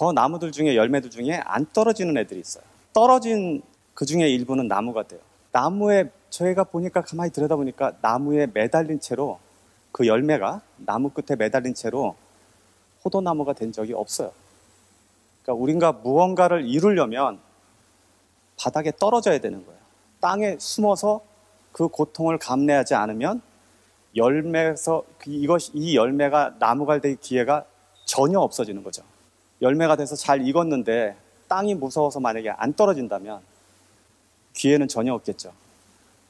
저 나무들 중에 열매들 중에 안 떨어지는 애들이 있어요. 떨어진 그 중에 일부는 나무가 돼요. 나무에 저희가 보니까 가만히 들여다보니까 나무에 매달린 채로 그 열매가 나무 끝에 매달린 채로 포도나무가 된 적이 없어요. 그러니까 우리가 무언가를 이루려면 바닥에 떨어져야 되는 거예요. 땅에 숨어서 그 고통을 감내하지 않으면 열매에서 이 열매가 나무가 될 기회가 전혀 없어지는 거죠. 열매가 돼서 잘 익었는데 땅이 무서워서 만약에 안 떨어진다면 기회는 전혀 없겠죠.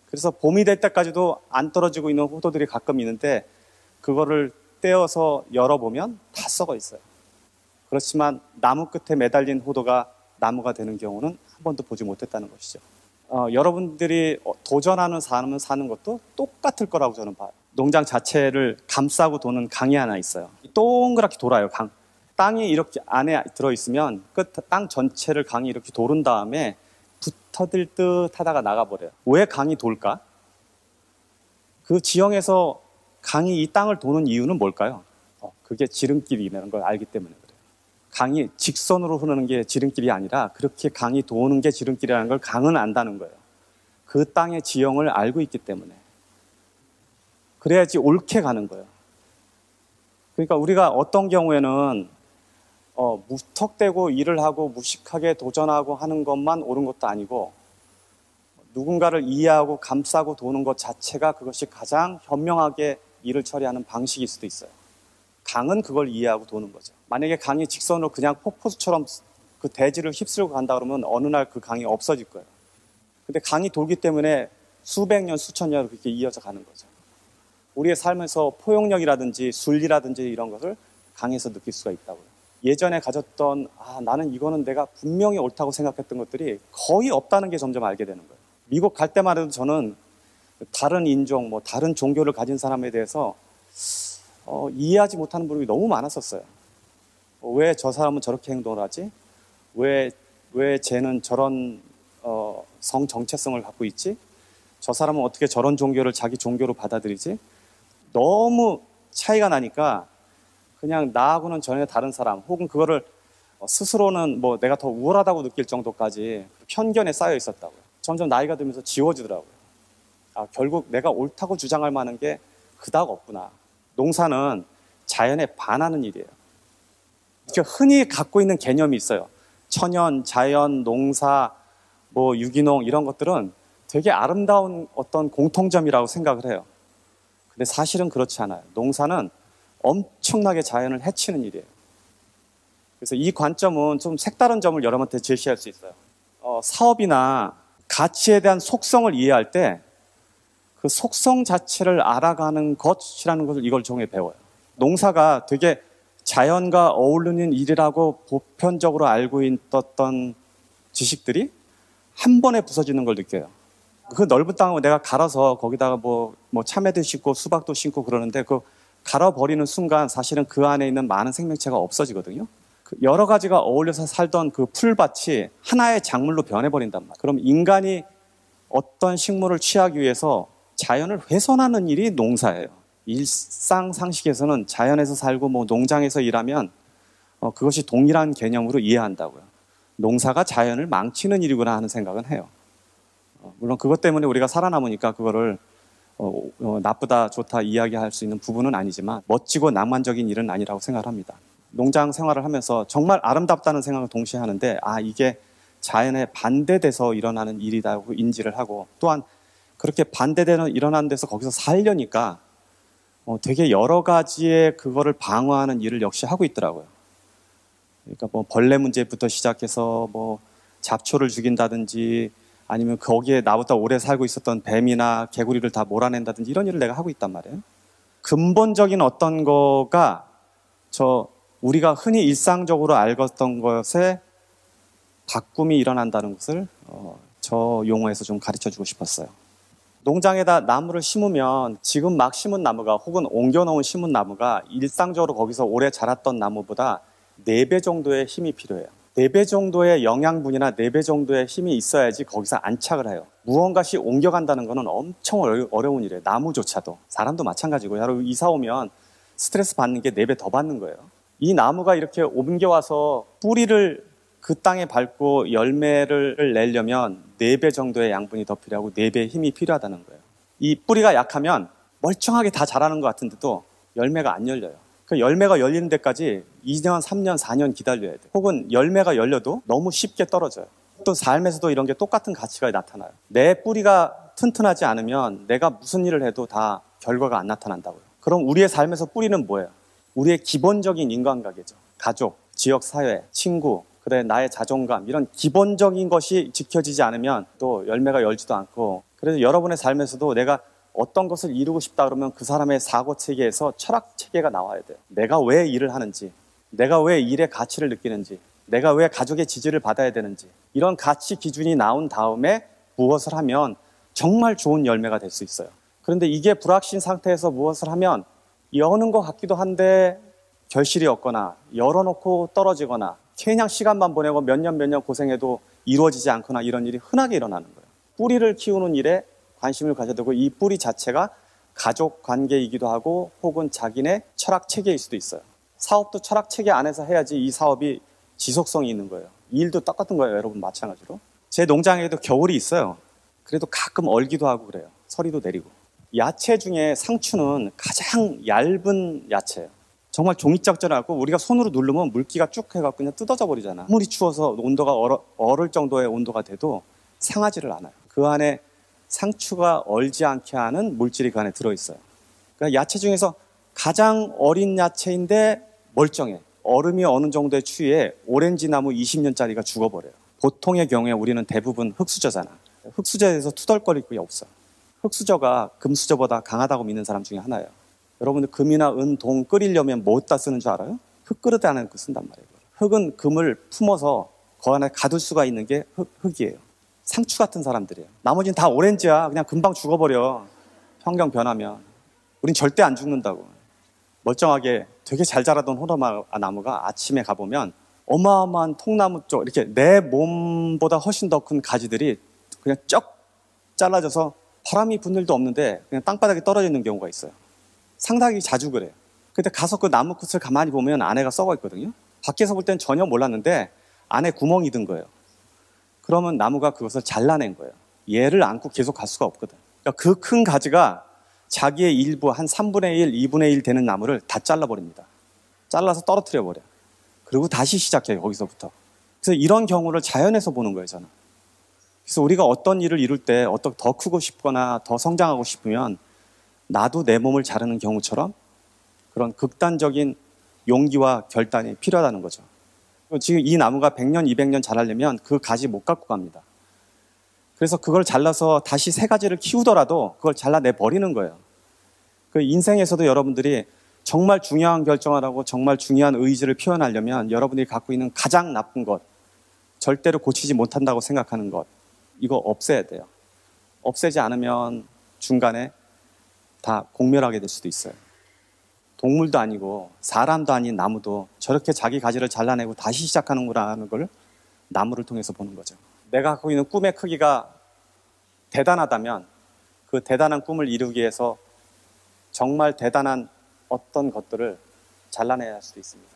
그래서 봄이 될 때까지도 안 떨어지고 있는 호도들이 가끔 있는데 그거를 떼어서 열어보면 다 썩어 있어요. 그렇지만 나무 끝에 매달린 호도가 나무가 되는 경우는 한 번도 보지 못했다는 것이죠. 여러분들이 도전하는 삶을 사는 것도 똑같을 거라고 저는 봐요. 농장 자체를 감싸고 도는 강이 하나 있어요. 동그랗게 돌아요, 강. 땅이 이렇게 안에 들어있으면 땅 전체를 강이 이렇게 도른 다음에 붙어들 듯 하다가 나가버려요. 왜 강이 돌까? 그 지형에서 강이 이 땅을 도는 이유는 뭘까요? 그게 지름길이라는 걸 알기 때문에 그래요. 강이 직선으로 흐르는 게 지름길이 아니라 그렇게 강이 도는 게 지름길이라는 걸 강은 안다는 거예요. 그 땅의 지형을 알고 있기 때문에. 그래야지 옳게 가는 거예요. 그러니까 우리가 어떤 경우에는 무턱대고 일을 하고 무식하게 도전하고 하는 것만 옳은 것도 아니고 누군가를 이해하고 감싸고 도는 것 자체가 그것이 가장 현명하게 일을 처리하는 방식일 수도 있어요. 강은 그걸 이해하고 도는 거죠. 만약에 강이 직선으로 그냥 폭포수처럼 그 대지를 휩쓸고 간다 그러면 어느 날 그 강이 없어질 거예요. 근데 강이 돌기 때문에 수백 년, 수천 년 그렇게 이어져 가는 거죠. 우리의 삶에서 포용력이라든지 순리라든지 이런 것을 강에서 느낄 수가 있다고요. 예전에 가졌던 나는 이거는 내가 분명히 옳다고 생각했던 것들이 거의 없다는 게 점점 알게 되는 거예요. 미국 갈 때만 해도 저는 다른 인종, 다른 종교를 가진 사람에 대해서 이해하지 못하는 부분이 너무 많았었어요. 왜 저 사람은 저렇게 행동을 하지? 왜 쟤는 저런 성 정체성을 갖고 있지? 저 사람은 어떻게 저런 종교를 자기 종교로 받아들이지? 너무 차이가 나니까 그냥 나하고는 전혀 다른 사람 혹은 그거를 스스로는 내가 더 우월하다고 느낄 정도까지 편견에 쌓여 있었다고요. 점점 나이가 들면서 지워지더라고요. 결국 내가 옳다고 주장할 만한 게 그닥 없구나. 농사는 자연에 반하는 일이에요. 흔히 갖고 있는 개념이 있어요. 천연, 자연, 농사, 유기농 이런 것들은 되게 아름다운 어떤 공통점이라고 생각을 해요. 근데 사실은 그렇지 않아요. 농사는 엄청나게 자연을 해치는 일이에요. 그래서 이 관점은 좀 색다른 점을 여러분한테 제시할 수 있어요. 사업이나 가치에 대한 속성을 이해할 때 그 속성 자체를 알아가는 것이라는 것을 이걸 통해 배워요. 농사가 되게 자연과 어울리는 일이라고 보편적으로 알고 있었던 지식들이 한 번에 부서지는 걸 느껴요. 그 넓은 땅을 내가 갈아서 거기다가 참외도 심고 수박도 심고 그러는데 그 갈아버리는 순간 사실은 그 안에 있는 많은 생명체가 없어지거든요. 여러 가지가 어울려서 살던 그 풀밭이 하나의 작물로 변해버린단 말이에요. 그럼 인간이 어떤 식물을 취하기 위해서 자연을 훼손하는 일이 농사예요. 일상 상식에서는 자연에서 살고 농장에서 일하면 그것이 동일한 개념으로 이해한다고요. 농사가 자연을 망치는 일이구나 하는 생각은 해요. 물론 그것 때문에 우리가 살아남으니까 그거를 나쁘다 좋다 이야기할 수 있는 부분은 아니지만 멋지고 낭만적인 일은 아니라고 생각을 합니다. 농장 생활을 하면서 정말 아름답다는 생각을 동시에 하는데 이게 자연에 반대돼서 일어나는 일이라고 인지를 하고 또한 그렇게 반대되는 일어나는 데서 거기서 살려니까 되게 여러 가지의 그거를 방어하는 일을 역시 하고 있더라고요. 그러니까 벌레 문제부터 시작해서 잡초를 죽인다든지 아니면 거기에 나보다 오래 살고 있었던 뱀이나 개구리를 다 몰아낸다든지 이런 일을 내가 하고 있단 말이에요. 근본적인 어떤 거가 우리가 흔히 일상적으로 알았던 것에 바꿈이 일어난다는 것을 저 용어에서 좀 가르쳐주고 싶었어요. 농장에다 나무를 심으면 지금 막 심은 나무가 혹은 옮겨놓은 심은 나무가 일상적으로 거기서 오래 자랐던 나무보다 4배 정도의 힘이 필요해요. 4배 정도의 영양분이나 4배 정도의 힘이 있어야지 거기서 안착을 해요. 무언가씩 옮겨간다는 것은 엄청 어려운 일이에요. 나무조차도. 사람도 마찬가지고 여러분 이사 오면 스트레스 받는 게 4배 더 받는 거예요. 이 나무가 이렇게 옮겨와서 뿌리를 그 땅에 밟고 열매를 내려면 4배 정도의 양분이 더 필요하고 4배의 힘이 필요하다는 거예요. 이 뿌리가 약하면 멀쩡하게 다 자라는 것 같은데도 열매가 안 열려요. 그 열매가 열리는 데까지 2년, 3년, 4년 기다려야 돼요. 혹은 열매가 열려도 너무 쉽게 떨어져요. 또 삶에서도 이런 게 똑같은 가치가 나타나요. 내 뿌리가 튼튼하지 않으면 내가 무슨 일을 해도 다 결과가 안 나타난다고요. 그럼 우리의 삶에서 뿌리는 뭐예요? 우리의 기본적인 인간관계죠. 가족, 지역 사회, 친구, 그래 나의 자존감, 이런 기본적인 것이 지켜지지 않으면 또 열매가 열지도 않고, 그래서 여러분의 삶에서도 내가 어떤 것을 이루고 싶다 그러면 그 사람의 사고 체계에서 철학 체계가 나와야 돼요. 내가 왜 일을 하는지, 내가 왜 일의 가치를 느끼는지, 내가 왜 가족의 지지를 받아야 되는지, 이런 가치 기준이 나온 다음에 무엇을 하면 정말 좋은 열매가 될 수 있어요. 그런데 이게 불확신 상태에서 무엇을 하면 여는 것 같기도 한데 결실이 없거나 열어놓고 떨어지거나 그냥 시간만 보내고 몇 년 고생해도 이루어지지 않거나 이런 일이 흔하게 일어나는 거예요. 뿌리를 키우는 일에 관심을 가져야 되고, 이 뿌리 자체가 가족 관계이기도 하고 혹은 자기네 철학 체계일 수도 있어요. 사업도 철학 체계 안에서 해야지 이 사업이 지속성이 있는 거예요. 이 일도 똑같은 거예요. 여러분 마찬가지로. 제 농장에도 겨울이 있어요. 그래도 가끔 얼기도 하고 그래요. 서리도 내리고. 야채 중에 상추는 가장 얇은 야채예요. 정말 종이짝지라고 우리가 손으로 누르면 물기가 쭉 해갖고 그냥 뜯어져 버리잖아. 아무리 추워서 온도가 얼을 정도의 온도가 돼도 상하지를 않아요. 그 안에 상추가 얼지 않게 하는 물질이 그 안에 들어있어요. 그러니까 야채 중에서 가장 어린 야채인데 멀쩡해. 얼음이 어느 정도의 추위에 오렌지 나무 20년짜리가 죽어버려요. 보통의 경우에 우리는 대부분 흙수저잖아. 흙수저에 대해서 투덜거릴 게 없어. 흙수저가 금수저보다 강하다고 믿는 사람 중에 하나예요. 여러분들 금이나 은, 동 끓이려면 뭐다 쓰는 줄 알아요? 흙그릇 안에 그 쓴단 말이에요. 흙은 금을 품어서 그 안에 가둘 수가 있는 게 흙이에요. 상추 같은 사람들이에요. 나머지는 다 오렌지야. 그냥 금방 죽어버려. 환경 변하면. 우린 절대 안 죽는다고. 멀쩡하게 되게 잘 자라던 호러마 나무가 아침에 가보면 어마어마한 통나무 쪽, 이렇게 내 몸보다 훨씬 더 큰 가지들이 그냥 쩍 잘라져서 바람이 분 일도 없는데 그냥 땅바닥에 떨어져 있는 경우가 있어요. 상당히 자주 그래요. 근데 가서 그 나무 끝을 가만히 보면 안에가 썩어 있거든요. 밖에서 볼 땐 전혀 몰랐는데 안에 구멍이 든 거예요. 그러면 나무가 그것을 잘라낸 거예요. 얘를 안고 계속 갈 수가 없거든. 그러니까 그 큰 가지가 자기의 일부 한 3분의 1, 2분의 1 되는 나무를 다 잘라버립니다. 잘라서 떨어뜨려 버려. 그리고 다시 시작해요. 거기서부터. 그래서 이런 경우를 자연에서 보는 거예요, 저는. 그래서 우리가 어떤 일을 이룰 때 더 크고 싶거나 더 성장하고 싶으면 나도 내 몸을 자르는 경우처럼 그런 극단적인 용기와 결단이 필요하다는 거죠. 지금 이 나무가 100년, 200년 자라려면 그 가지 못 갖고 갑니다. 그래서 그걸 잘라서 다시 새 가지를 키우더라도 그걸 잘라내 버리는 거예요. 그 인생에서도 여러분들이 정말 중요한 결정을 하고 정말 중요한 의지를 표현하려면 여러분들이 갖고 있는 가장 나쁜 것, 절대로 고치지 못한다고 생각하는 것, 이거 없애야 돼요. 없애지 않으면 중간에 다 공멸하게 될 수도 있어요. 동물도 아니고 사람도 아닌 나무도 저렇게 자기 가지를 잘라내고 다시 시작하는구나 걸 나무를 통해서 보는 거죠. 내가 갖고 있는 꿈의 크기가 대단하다면 그 대단한 꿈을 이루기 위해서 정말 대단한 어떤 것들을 잘라내야 할 수도 있습니다.